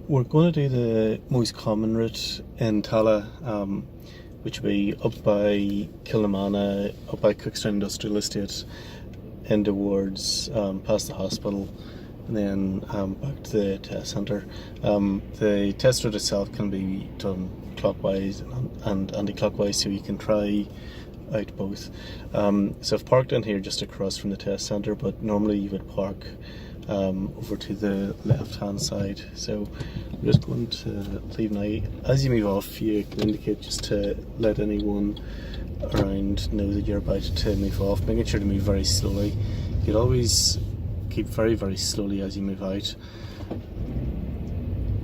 we're going to do the most common route in Tallaght, which will be up by Kilnamana, up by Cookstown Industrial Estate, in towards past the hospital, and then back to the test centre. The test route itself can be done clockwise and anti-clockwise, so you can try out both. So I've parked in here just across from the test centre, but normally you would park over to the left hand side. So I'm just going to leave now. As you move off, you can indicate just to let anyone around know that you're about to move off, making sure to move very slowly. You'd always keep very slowly as you move out.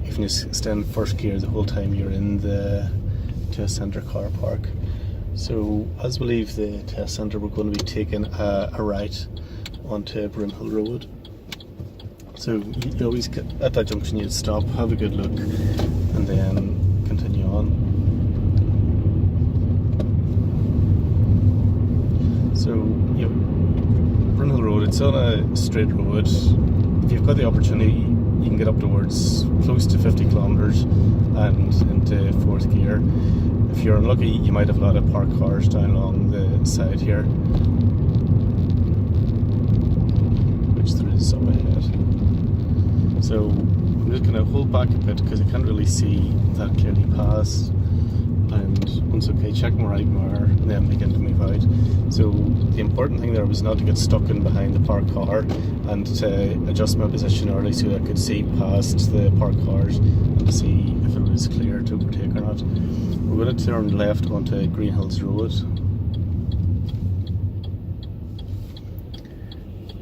You can just stay in first gear the whole time you're in the test centre car park. So as we leave the test centre, we're going to be taking a right onto Broomhill Road. So you always get at that junction, you'd stop, have a good look, and then continue on. So Broomhill Road, it's on a straight road. If you've got the opportunity, you can get up towards close to 50 kilometres and into fourth gear. If you're unlucky, you might have a lot of parked cars down along the side here, which there is up ahead. So I'm just going to hold back a bit because I can't really see that clearly past. And once okay, check my right mirror and then begin to move out. So the important thing there was not to get stuck in behind the parked car, and to adjust my position early so that I could see past the parked cars and to see if it was clear to overtake or not. We're going to turn left onto Greenhills Road.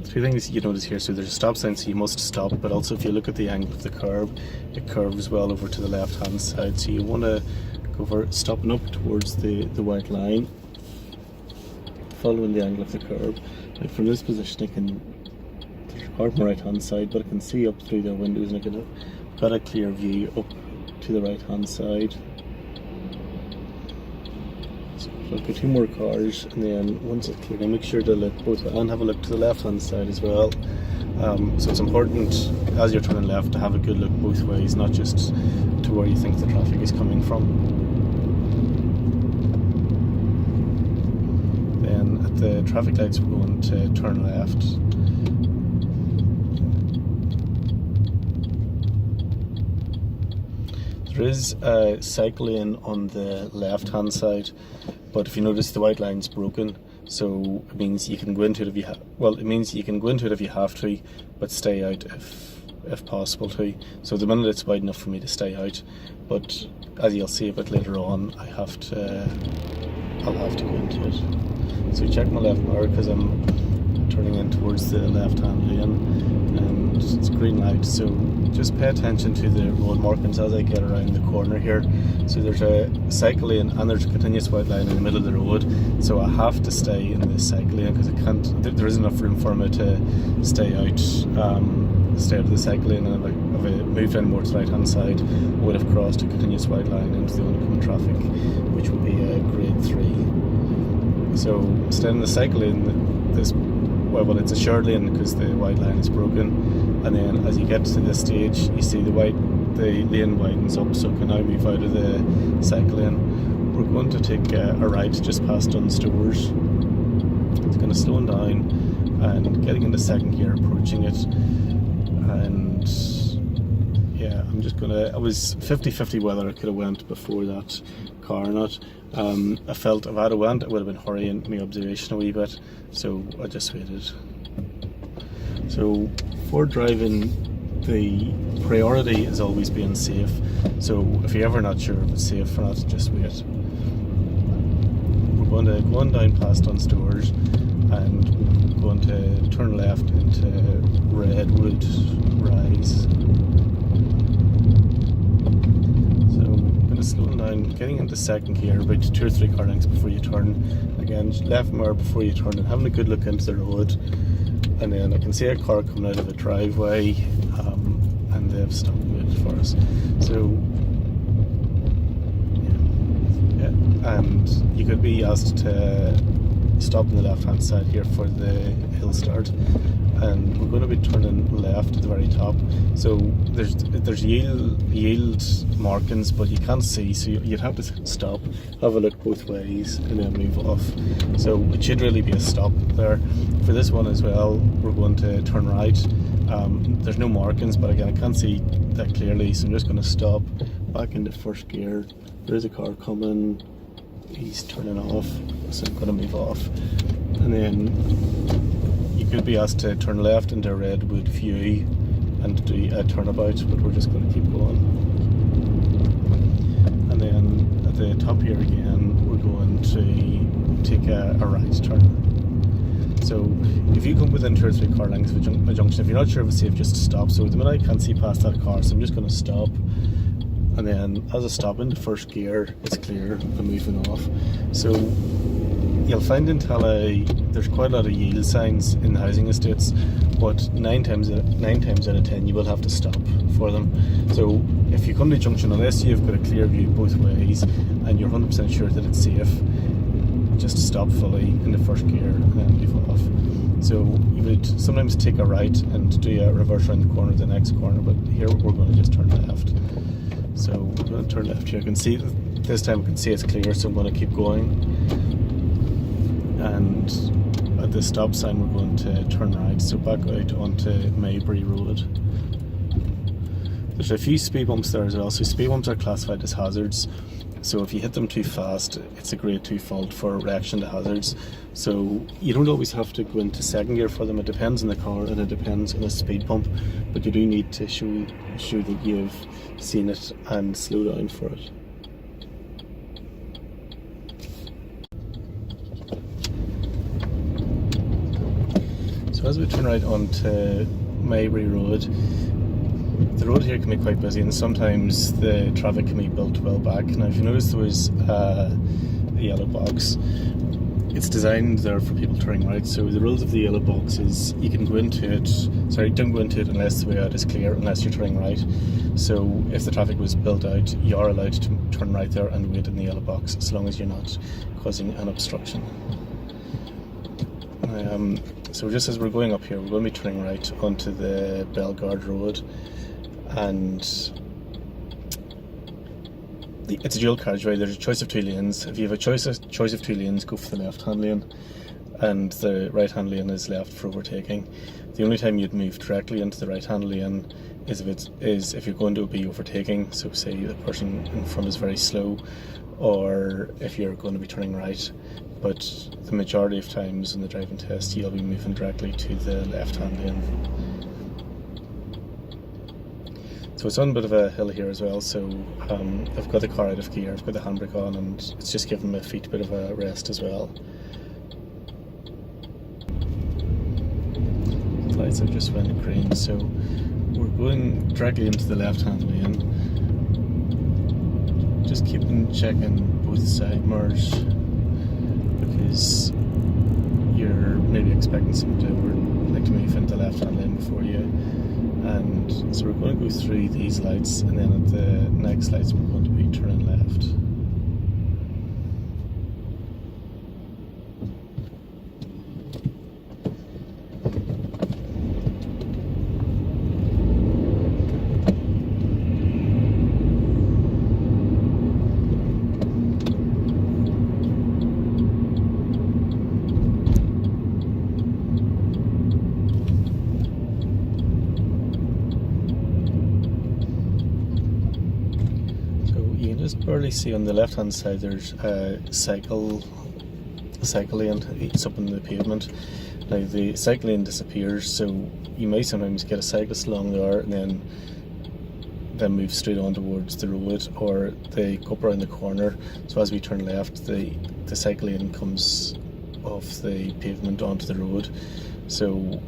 Three things you notice here. So there's a stop sign, so you must stop, but also if you look at the angle of the curb, it curves well over to the left hand side, so you want to go for stopping up towards the white line, following the angle of the curb. Like from this position, I can, there's a car on my right hand side, but I can see up through the windows and I can got a clear view up to the right hand side. So look at two more cars, and then once it's clear, make sure to look both and have a look to the left hand side as well. So it's important as you're turning left to have a good look both ways, not just to where you think the traffic is coming from. Then at the traffic lights we're going to turn left. There is a cycle lane on the left hand side, but if you notice the white line's broken, so it means you can go into it if you it means you can go into it if you have to, but stay out if possible to. So at the minute it's wide enough for me to stay out, but as you'll see a bit later on, I'll have to go into it. So check my left mirror because I'm turning in towards the left hand lane, and it's green light, so just pay attention to the road markings as I get around the corner here. So there's a cycle lane and there's a continuous white line in the middle of the road, so I have to stay in this cycle lane because I can't, there isn't enough room for me to stay out of the cycle lane, and if I moved in more to the right hand side, I would have crossed a continuous white line into the oncoming traffic, which would be a grade 3. So staying in the cycle lane, well, it's a shared lane because the white line is broken, and then as you get to this stage, you see the lane widens up, so I can now move out of the cycle lane. We're going to take a right just past Dunnes Stores. It's going to slow down and getting into second gear, approaching it, and yeah, I'm just gonna, I was 50-50 whether I could have went before that car or not. I felt if I'd have went, it would have been hurrying my observation a wee bit, so I just waited. So for driving, the priority is always being safe, so if you're ever not sure if it's safe or not, just wait. We're going to go on down past Dunnes Stores and going to turn left into Redwood Rise. Slowing down, getting into second gear, about 2 or 3 car lengths before you turn. Again, left mirror before you turn, and having a good look into the road. And then I can see a car coming out of a driveway, and they've stopped it for us. So yeah, and you could be asked to stop on the left hand side here for the hill start, and we're going to be turning left at the very top. So there's yield markings, but you can't see, so you'd have to stop, have a look both ways, and then move off. So it should really be a stop there. For this one as well, we're going to turn right. There's no markings, but again I can't see that clearly, so I'm just going to stop, back into first gear. There's a car coming, he's turning off, so I'm going to move off. And then you could be asked to turn left into Redwood View and do a turnabout, but we're just going to keep going. And then at the top here again, we're going to take a right turn. So if you come within 2 or 3 car lengths of a junction, if you're not sure if it's safe, just stop. So at the minute I can't see past that car, so I'm just going to stop. And then as I stop into first gear, it's clear, I'm moving off. So you'll find in Tallaght there's quite a lot of yield signs in the housing estates, but 9 times out of 10 you will have to stop for them. So if you come to a junction, unless you've got a clear view both ways and you're 100% sure that it's safe, just stop fully in the first gear and then move off. So you would sometimes take a right and do a reverse around the corner to the next corner, but here we're going to just turn left. So we're going to turn left here. I can see, this time I can see it's clear, so I'm going to keep going. And at the stop sign we're going to turn right, so back out onto Maybury Road. There's a few speed bumps there as well, so speed bumps are classified as hazards. So if you hit them too fast, it's a grade 2 fault for reaction to hazards. So you don't always have to go into second gear for them. It depends on the car and it depends on the speed bump, but you do need to show that you've seen it and slow down for it. So as we turn right onto Maybury Road, the road here can be quite busy and sometimes the traffic can be built well back. Now if you notice there was a yellow box, it's designed there for people turning right, so the rules of the yellow box is you can go into it, don't go into it unless the way out is clear, unless you're turning right. So if the traffic was built out, you are allowed to turn right there and wait in the yellow box as long as you're not causing an obstruction. So just as we're going up here, we're going to be turning right onto the Bellegarde Road, and it's a dual carriageway. There's a choice of 2 lanes. If you have a choice of 2 lanes, go for the left-hand lane, and the right-hand lane is left for overtaking. The only time you'd move directly into the right-hand lane is if you're going to be overtaking. So say the person in front is very slow, or if you're going to be turning right. But the majority of times in the driving test, you'll be moving directly to the left-hand lane. So it's on a bit of a hill here as well, so I've got the car out of gear, I've got the handbrake on, and it's just giving my feet a bit of a rest as well. The lights have just went green, so we're going directly into the left-hand lane. Just checking both side mirrors, because you're maybe expecting someone to like to move into the left-hand lane before you. And so we're going to go through these lights, and then at the next lights we're going to be turning left. Just barely see on the left hand side there's a cycle lane. It's up on the pavement. Now the cycle lane disappears, so you may sometimes get a cyclist along there and then move straight on towards the road, or they go up around the corner. So as we turn left, the cycle lane comes off the pavement onto the road. So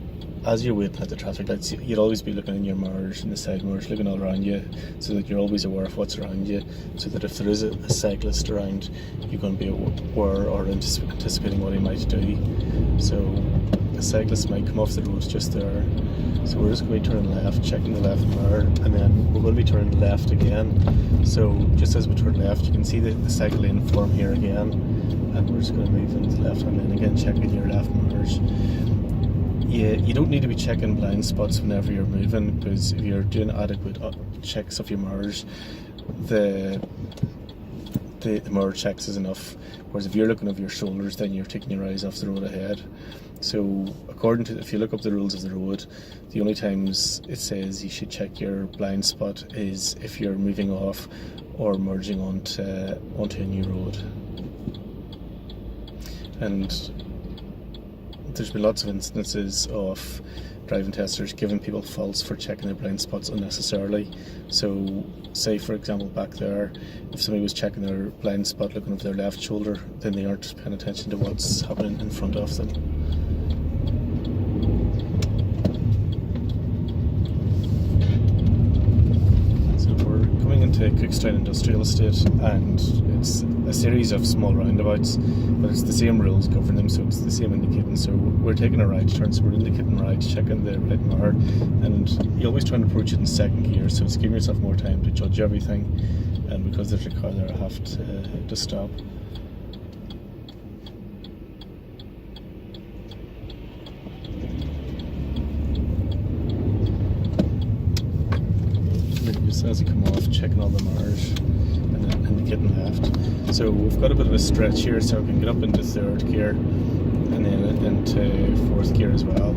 as you're waiting at the traffic lights, you'd always be looking in your mirrors, in the side mirrors, looking all around you, so that you're always aware of what's around you, so that if there is a cyclist around, you're going to be aware or anticipating what he might do. So a cyclist might come off the road just there. So we're just going to be turning left, checking the left mirror, and then we're going to be turning left again. So just as we turn left, you can see the cycle lane form here again, and we're just going to move into the left hand lane again, checking your left mirrors. you don't need to be checking blind spots whenever you're moving, because if you're doing adequate checks of your mirrors, the mirror checks is enough. Whereas if you're looking over your shoulders, then you're taking your eyes off the road ahead. So according to, if you look up the rules of the road, the only times it says you should check your blind spot is if you're moving off or merging onto a new road. And there's been lots of instances of driving testers giving people faults for checking their blind spots unnecessarily. So say for example back there, if somebody was checking their blind spot looking over their left shoulder, then they aren't paying attention to what's happening in front of them. So we're coming into Cookstown Industrial Estate, and it's a series of small roundabouts, but it's the same rules govern them, so it's the same indicating. So we're taking a right turn, so we're indicating right, checking the right mirror, and you always try and approach it in second gear, so it's giving yourself more time to judge everything. And because there's a car there, I have to stop. Just as you come off, checking all the mirrors and then indicating left. So we've got a bit of a stretch here, so we can get up into third gear and then into fourth gear as well.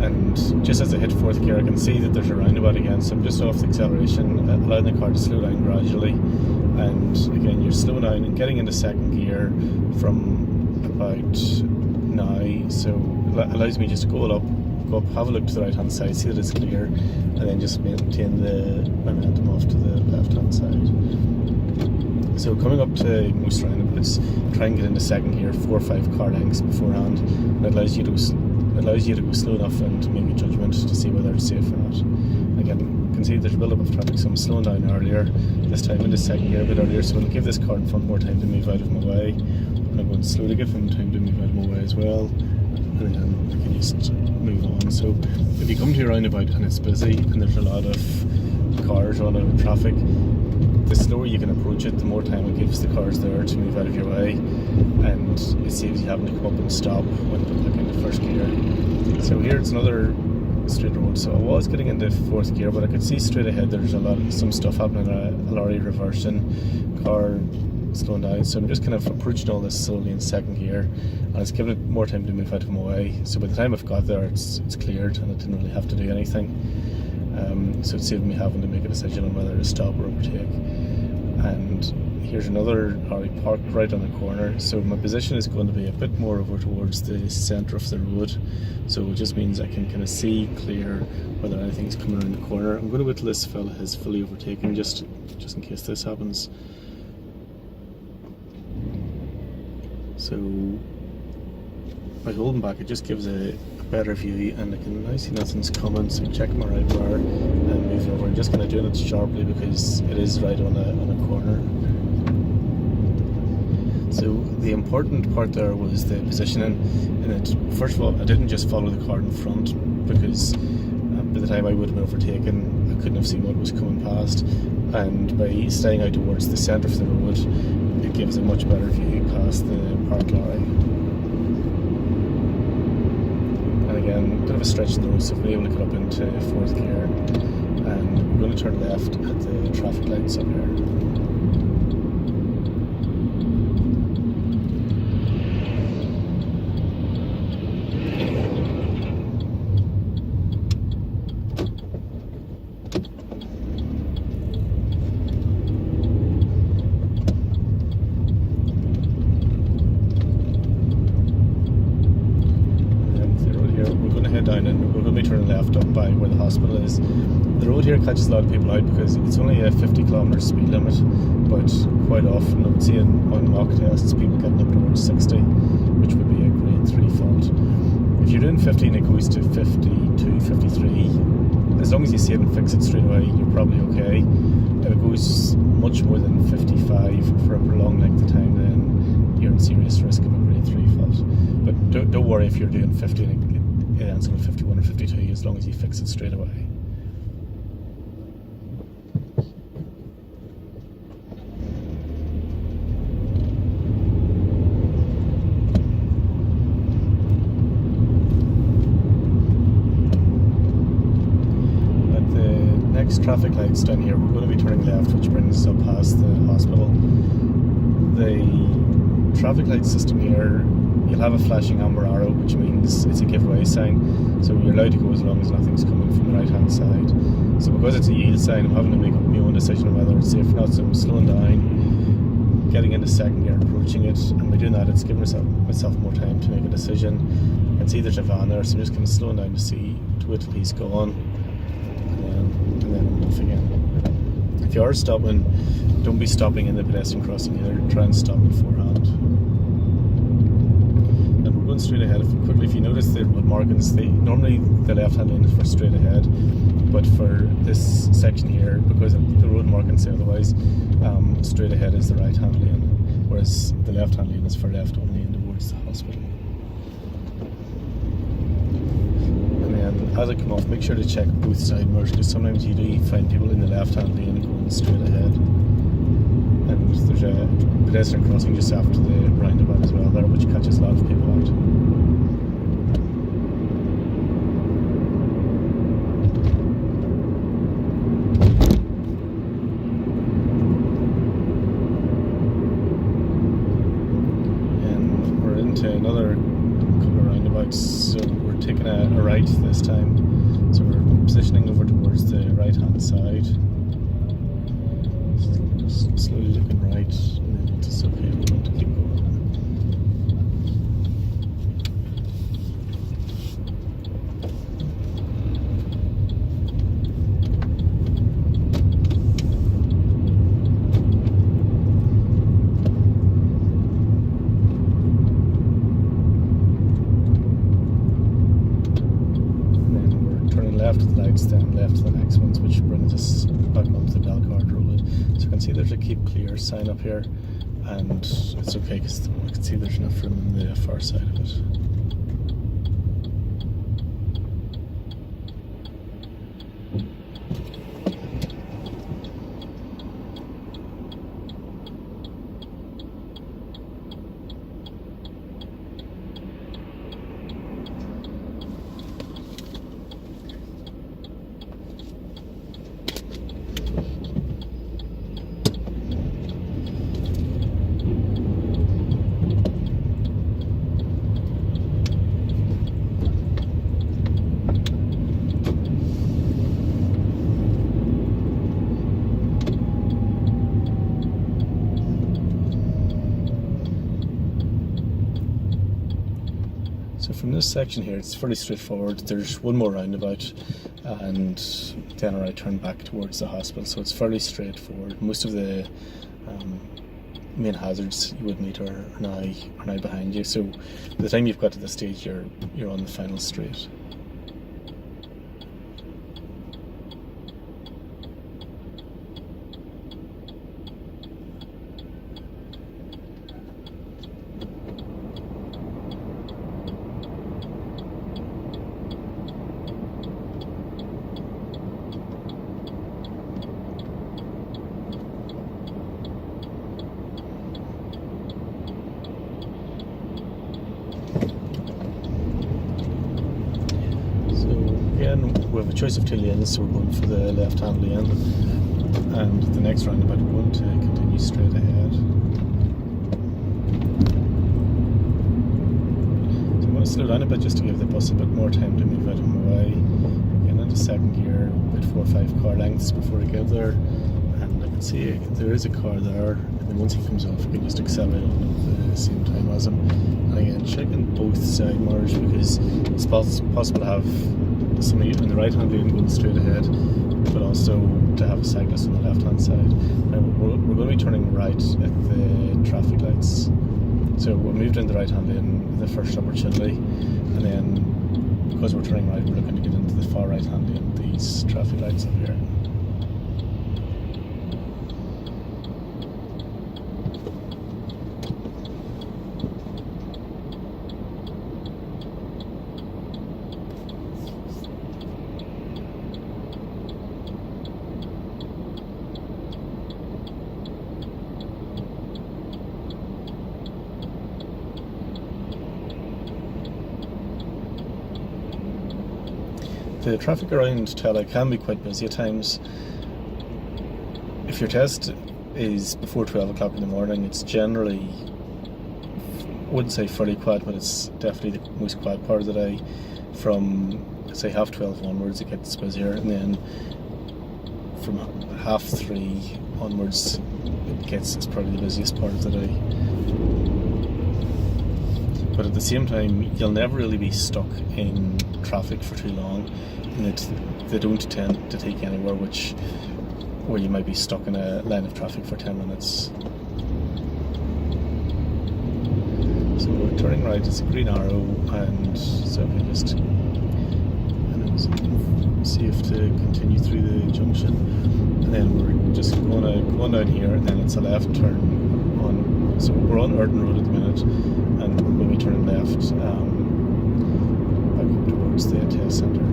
And just as I hit fourth gear, I can see that there's a roundabout again, so I'm just off the acceleration, allowing the car to slow down gradually. And again, you're slowing down and getting into second gear from about now, so it allows me just to go up, have a look to the right hand side, see that it's clear, and then just maintain the momentum off to the left hand side. So coming up to most roundabouts, try and get into second gear 4 or 5 car lengths beforehand, and it allows you to go slow enough and to make a judgment to see whether it's safe or not. Again, you can see there's a build up of traffic, so I'm slowing down earlier, this time into second gear a bit earlier, so I'm going to give this car in front more time to move out of my way, and I'm going slow to give him time to move out of my way as well, and then I can just move on. So if you come to your roundabout and it's busy and there's a lot of cars on it, traffic, the slower you can approach it, the more time it gives the cars there to move out of your way, and it saves you having to come up and stop when you get back into first gear. So here it's another straight road, so I was getting into fourth gear, but I could see straight ahead there's some stuff happening, a lorry reversing, car slowing down, so I'm just kind of approaching all this slowly in second gear, and it's giving it more time to move out of my way. So by the time I've got there, it's cleared and I didn't really have to do anything. So it saved me having to make a decision on whether to stop or overtake. And here's another lorry parked right on the corner, so my position is going to be a bit more over towards the centre of the road, so it just means I can kind of see clear whether anything's coming around the corner. I'm going to wait till this fella has fully overtaken, just in case this happens. So by holding back, it just gives a better view, and I can now see nothing's coming, so check my right bar and move over. I'm just kind of doing it sharply because it is right on a corner. So the important part there was the positioning in it. First of all, I didn't just follow the car in front, because by the time I would have been overtaken, I couldn't have seen what was coming past, and by staying out towards the centre of the road, it gives a much better view past the parked lorry. And again, a bit of a stretch in the road, so we'll be able to get up into fourth gear, and we're going to turn left at the traffic lights up here. Down, and we're going to be turning left up by where the hospital is. The road here catches a lot of people out because it's only a 50km speed limit, but quite often I would see on mock tests people getting up towards 60, which would be a grade 3 fault. If you're doing 50 and it goes to 52, 53, as long as you see it and fix it straight away, you're probably okay. If it goes much more than 55 for a prolonged length of time, then you're in serious risk of a grade 3 fault. But don't worry if you're doing 50 and it ends up at 51 or 52, as long as you fix it straight away. traffic lights down here, we're going to be turning left, which brings us up past the hospital. The traffic light system here, you'll have a flashing amber arrow, which means it's a giveaway sign, so you're allowed to go as long as nothing's coming from the right hand side. So because it's a yield sign, I'm having to make up my own decision on whether it's safe or not, so I'm slowing down, getting into second gear, approaching it, and by doing that it's giving myself more time to make a decision. I can see there's a van there, so I'm just kind of slowing down to wait till he's gone, and then I'm off again. If you are stopping, don't be stopping in the pedestrian crossing either, try and stop beforehand. And we're going straight ahead. If you notice the road markings, normally the left hand lane is for straight ahead, but for this section here, because the road markings say otherwise, straight ahead is the right hand lane, whereas the left hand lane is for left only and towards the hospital. And then as I come off, make sure to check both side mirrors, because sometimes you do find people in the left hand lane going straight ahead. And there's a pedestrian crossing just after the roundabout as well there, which catches a lot of people out. And we're into another couple of roundabouts, so we're taking a right this time. So we're positioning over towards the right hand side. Slowly looking right, and then it's okay, we're going to keep going. And then we're turning left at the lights, then left to the next ones, which brings us back onto the Belcourt Road. So you can see there's a keep clear sign up here, and it's okay because I can see there's enough room on the far side of it. So from this section here, it's fairly straightforward. There's one more roundabout, and then I turn back towards the hospital. So it's fairly straightforward. Most of the main hazards you would meet are now behind you. So by the time you've got to this stage, you're on the final straight. We have a choice of two lanes, so we're going for the left-hand lane, and the next roundabout we're going to continue straight ahead. So I'm going to slow down a bit just to give the bus a bit more time to move out of my way. Getting into second gear, about 4 or 5 car lengths before I get there, and I can see there is a car there, and then once he comes off I can just accelerate on at the same time as him. And again, checking both side mirrors, because it's possible to have somebody in the right hand lane going straight ahead, but also to have a cyclist on the left hand side. Now we're going to be turning right at the traffic lights, so we moved in the right hand lane the first opportunity, and then because we're turning right, we're looking to get into the far right hand lane, these traffic lights up here. The traffic around Tallaght can be quite busy at times, if your test is before 12 o'clock in the morning, it's generally, I wouldn't say fairly quiet, but it's definitely the most quiet part of the day. From, say, 12:30 onwards, it gets busier, and then from 3:30 onwards, it's probably the busiest part of the day. But at the same time, you'll never really be stuck in traffic for too long, and they don't tend to take anywhere where you might be stuck in a line of traffic for 10 minutes. So we're turning right, it's a green arrow, and so we just see if to continue through the junction, and then we're just going down here, and then it's a left turn on. So we're on Urton Road at the minute, and we're going to be turning left back up towards the test centre.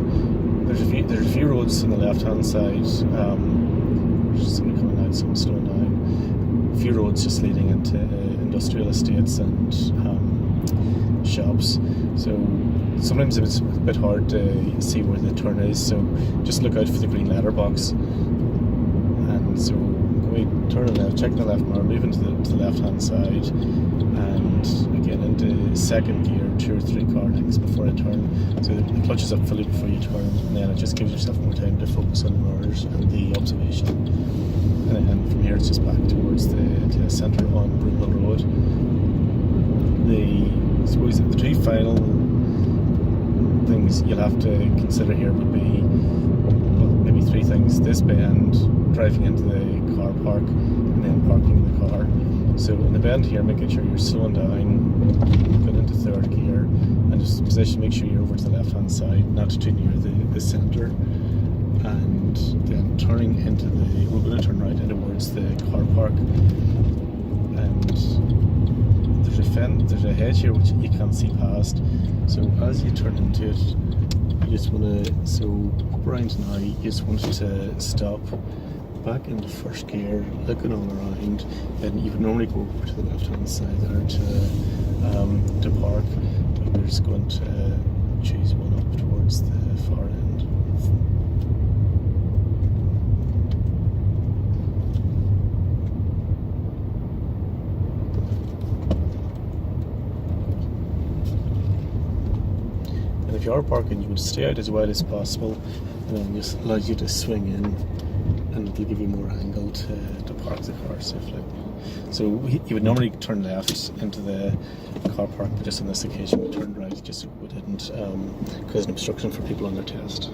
There's a few roads on the left hand side. There's somebody coming out, some slowing down. A few roads just leading into industrial estates and shops. So sometimes it's a bit hard to see where the turn is, so just look out for the green letterbox. And so we turn left, check the left mirror, move into the left hand side, and again into second gear, 2 or 3 car lengths before I turn. So the clutch is up fully before you turn, and then it just gives yourself more time to focus on the mirrors and the observation. And then from here it's just back towards the centre on Broomhill Road. I suppose the 2 final things you'll have to consider here would be, well, maybe 3 things. This bend, driving into the car park, and then parking the car. So in the bend here, making sure you're slowing down, going into 3rd gear, and just make sure you're over to the left hand side, not too near the centre. And then turning into we're going to turn right in towards the car park, and there's a hedge here which you can't see past. So as you turn into it, you just want to, up around now, you just want to stop, back into 1st gear, looking all around, and you would normally go over to the left hand side there to park, but we're just going to choose one up towards the far end. And if you are parking, you would stay out as wide as possible, and then just allows you to swing in, and it'll give you more angle to park the car safely. So you would normally turn left into the car park, but just on this occasion we turned right just so we didn't cause an obstruction for people on their test.